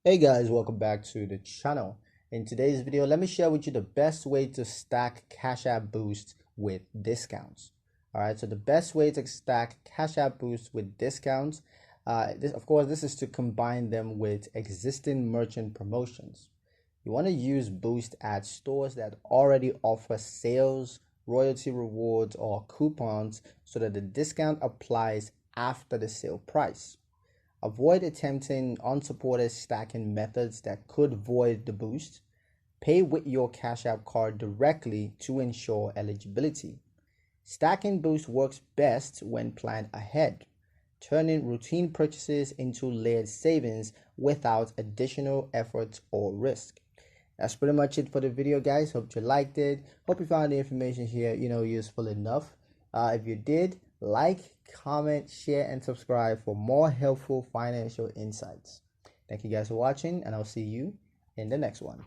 Hey guys, welcome back to the channel. In today's video, let me share with you the best way to stack Cash App Boost with discounts. All right, so the best way to stack Cash App Boost with discounts, this is to combine them with existing merchant promotions. You want to use Boost at stores that already offer sales, royalty rewards, or coupons so that the discount applies after the sale price. Avoid attempting unsupported stacking methods that could void the boost. Pay with your Cash App card directly to ensure eligibility. Stacking boost works best when planned ahead, turning routine purchases into layered savings without additional effort or risk. That's pretty much it for the video, guys. Hope you liked it. Hope you found the information here, useful enough. If you did, like, comment, share, and subscribe for more helpful financial insights. Thank you guys for watching, and I'll see you in the next one.